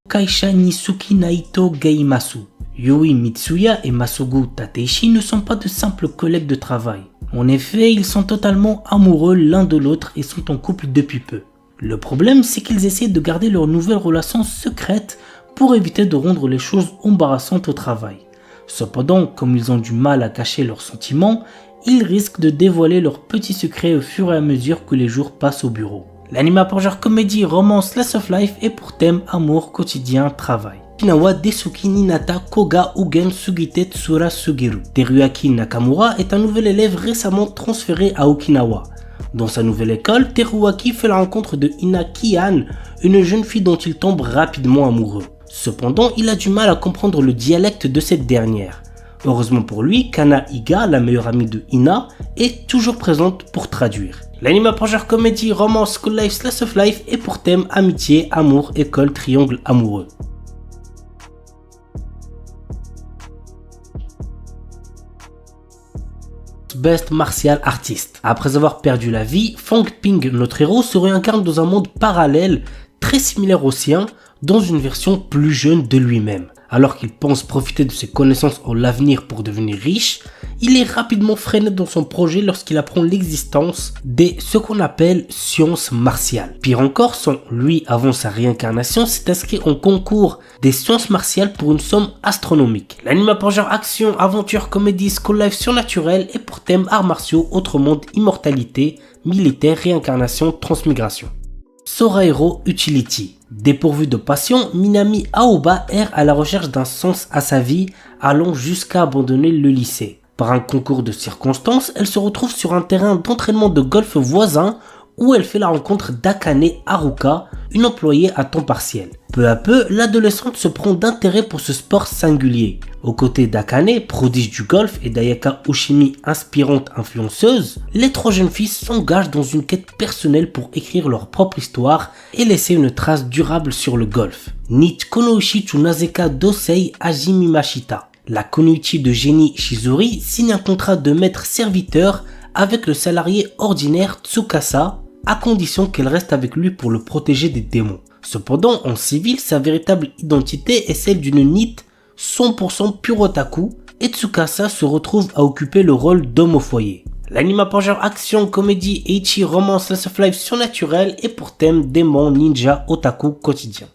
Kaisha Nisuki Naito Geimasu. Yui Mitsuya et Masugu Tateishi ne sont pas de simples collègues de travail. En effet, ils sont totalement amoureux l'un de l'autre et sont en couple depuis peu. Le problème, c'est qu'ils essaient de garder leur nouvelle relation secrète pour éviter de rendre les choses embarrassantes au travail. Cependant, comme ils ont du mal à cacher leurs sentiments, ils risquent de dévoiler leurs petits secrets au fur et à mesure que les jours passent au bureau. L'anime pour genre comédie, romance, slice of life et pour thème amour, quotidien, travail. Okinawa Desuki Ninata Koga Ugen Sugite Tsura Sugiru. Teruaki Nakamura est un nouvel élève récemment transféré à Okinawa. Dans sa nouvelle école, Teruaki fait la rencontre de Ina Kian, une jeune fille dont il tombe rapidement amoureux. Cependant, il a du mal à comprendre le dialecte de cette dernière. Heureusement pour lui, Kana Iga, la meilleure amie de Ina, est toujours présente pour traduire. L'anime pour genre comédie, romance, school life, slice of life et pour thème amitié, amour, école, triangle amoureux. Best Martial Artist. Après avoir perdu la vie, Fang Ping, notre héros, se réincarne dans un monde parallèle très similaire au sien, dans une version plus jeune de lui-même. Alors qu'il pense profiter de ses connaissances en l'avenir pour devenir riche, il est rapidement freiné dans son projet lorsqu'il apprend l'existence de ce qu'on appelle sciences martiales. Pire encore, lui, avant sa réincarnation, s'est inscrit en concours des sciences martiales pour une somme astronomique. L'anime pour genre action, aventure, comédie, school life surnaturel et pour thème arts martiaux, autre monde, immortalité, militaire, réincarnation, transmigration. Sorahiro Utility. Dépourvu de passion, Minami Aoba erre à la recherche d'un sens à sa vie, allant jusqu'à abandonner le lycée. Par un concours de circonstances, elle se retrouve sur un terrain d'entraînement de golf voisin où elle fait la rencontre d'Akane Haruka, une employée à temps partiel. Peu à peu, l'adolescente se prend d'intérêt pour ce sport singulier. Aux côtés d'Akane, prodige du golf, et d'Ayaka Oshimi, inspirante influenceuse, les trois jeunes filles s'engagent dans une quête personnelle pour écrire leur propre histoire et laisser une trace durable sur le golf. Nit Konoichi Tsunazeka Dosei Hajimimashita. La Kunoichi de génie Shizuri signe un contrat de maître-serviteur avec le salarié ordinaire Tsukasa, à condition qu'elle reste avec lui pour le protéger des démons. Cependant, en civil, sa véritable identité est celle d'une Nit 100% pure otaku, et Tsukasa se retrouve à occuper le rôle d'homme au foyer. L'anime pour genre action, comédie, ecchi, romance, slice of life surnaturel et pour thème démon, ninja, otaku quotidien.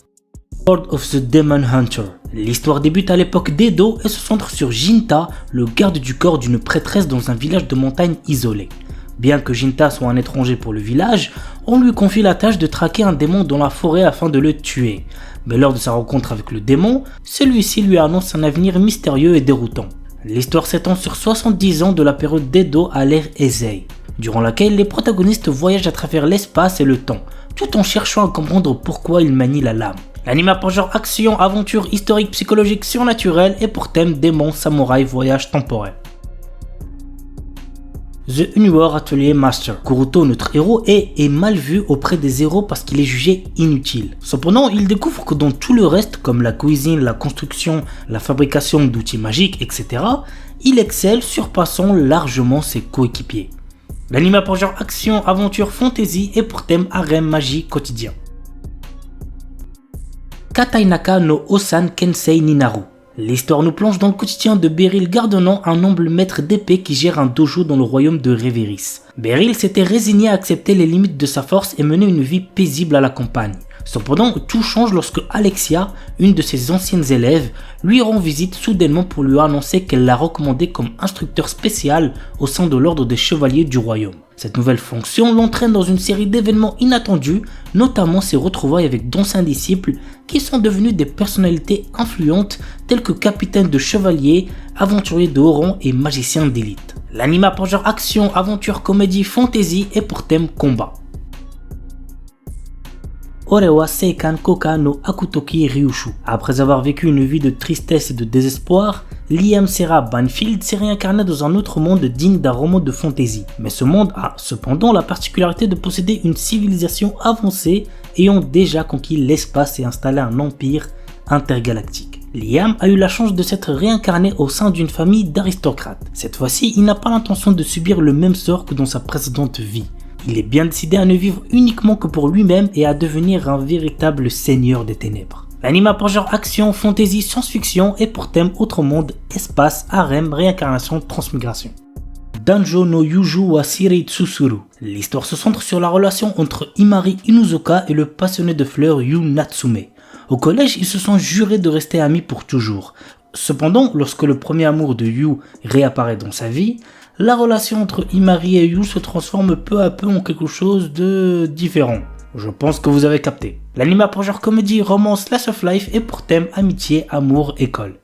Sword of the Demon Hunter. L'histoire débute à l'époque d'Edo et se centre sur Jinta, le garde du corps d'une prêtresse dans un village de montagne isolé. Bien que Jinta soit un étranger pour le village, on lui confie la tâche de traquer un démon dans la forêt afin de le tuer. Mais lors de sa rencontre avec le démon, celui-ci lui annonce un avenir mystérieux et déroutant. L'histoire s'étend sur 70 ans de la période d'Edo à l'ère Heisei, durant laquelle les protagonistes voyagent à travers l'espace et le temps, tout en cherchant à comprendre pourquoi ils manient la lame. L'anime pour genre action, aventure, historique, psychologique, surnaturel et pour thème démon, samouraï, voyage temporel. The Unwar Atelier Master. Kuruto, notre héros, est mal vu auprès des héros parce qu'il est jugé inutile. Cependant, il découvre que dans tout le reste, comme la cuisine, la construction, la fabrication d'outils magiques, etc., il excelle, surpassant largement ses coéquipiers. L'anime pour genre action, aventure, fantasy et pour thème harem, magie, quotidien. Katainaka no Osan Kensei Ninaru. L'histoire nous plonge dans le quotidien de Beryl Gardonnant, un humble maître d'épée qui gère un dojo dans le royaume de Reveris. Beryl s'était résigné à accepter les limites de sa force et mener une vie paisible à la campagne. Cependant, tout change lorsque Alexia, une de ses anciennes élèves, lui rend visite soudainement pour lui annoncer qu'elle l'a recommandé comme instructeur spécial au sein de l'ordre des chevaliers du royaume. Cette nouvelle fonction l'entraîne dans une série d'événements inattendus, notamment ses retrouvailles avec d'anciens disciples qui sont devenus des personnalités influentes telles que capitaine de chevaliers, aventuriers de haut rang et magiciens d'élite. L'anime pour genre action, aventure, comédie, fantasy et pour thème combat. Orewa Seikan Koka no Akutoki Ryushu. Après avoir vécu une vie de tristesse et de désespoir, Liam Serra Banfield s'est réincarné dans un autre monde digne d'un roman de fantasy. Mais ce monde a cependant la particularité de posséder une civilisation avancée ayant déjà conquis l'espace et installé un empire intergalactique. Liam a eu la chance de s'être réincarné au sein d'une famille d'aristocrates. Cette fois-ci, il n'a pas l'intention de subir le même sort que dans sa précédente vie. Il est bien décidé à ne vivre uniquement que pour lui-même et à devenir un véritable seigneur des ténèbres. L'anime a pour genre action, fantasy, science-fiction et pour thème autre monde, espace, harem, réincarnation, transmigration. Danjo no Yuju wa Shirei Tsusuru. L'histoire se centre sur la relation entre Imari Inuzuka et le passionné de fleurs Yu Natsume. Au collège, ils se sont jurés de rester amis pour toujours. Cependant, lorsque le premier amour de Yu réapparaît dans sa vie, la relation entre Imari et Yu se transforme peu à peu en quelque chose de différent. Je pense que vous avez capté. L'anime a pour genre comédie, romance, slice of life et pour thème amitié, amour, école.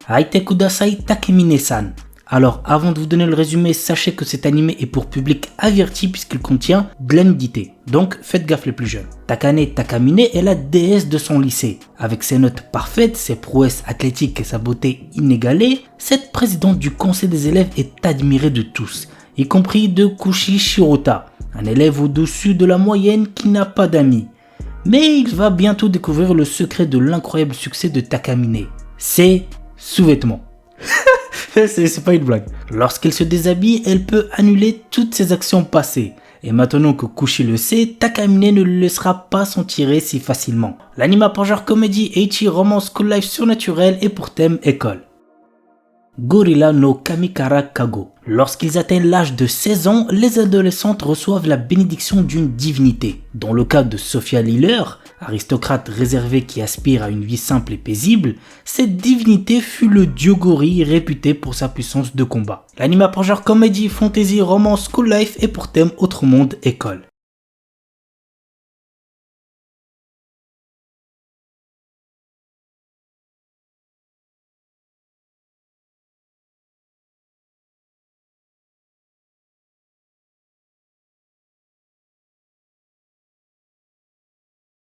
Aite Kudasai Takemine-san. Alors avant de vous donner le résumé, sachez que cet anime est pour public averti puisqu'il contient de la nudité. Donc faites gaffe les plus jeunes. Takane Takamine est la déesse de son lycée. Avec ses notes parfaites, ses prouesses athlétiques et sa beauté inégalée, cette présidente du conseil des élèves est admirée de tous, y compris de Kushi Shirota, un élève au-dessus de la moyenne qui n'a pas d'amis. Mais il va bientôt découvrir le secret de l'incroyable succès de Takamine. Ses sous-vêtements. C'est pas une blague. Lorsqu'elle se déshabille, elle peut annuler toutes ses actions passées. Et maintenant que Kushi le sait, Takamine ne le laissera pas s'en tirer si facilement. L'anime a pour genre comédie, ecchi, romance, school life surnaturel et pour thème école. Gorilla no Kamikara Kago. Lorsqu'ils atteignent l'âge de 16 ans, les adolescentes reçoivent la bénédiction d'une divinité. Dans le cas de Sophia Liller, aristocrate réservée qui aspire à une vie simple et paisible, cette divinité fut le dieu gorille réputé pour sa puissance de combat. L'anime a pour genre comédie, fantasy, romance, school life et pour thème autre monde, école.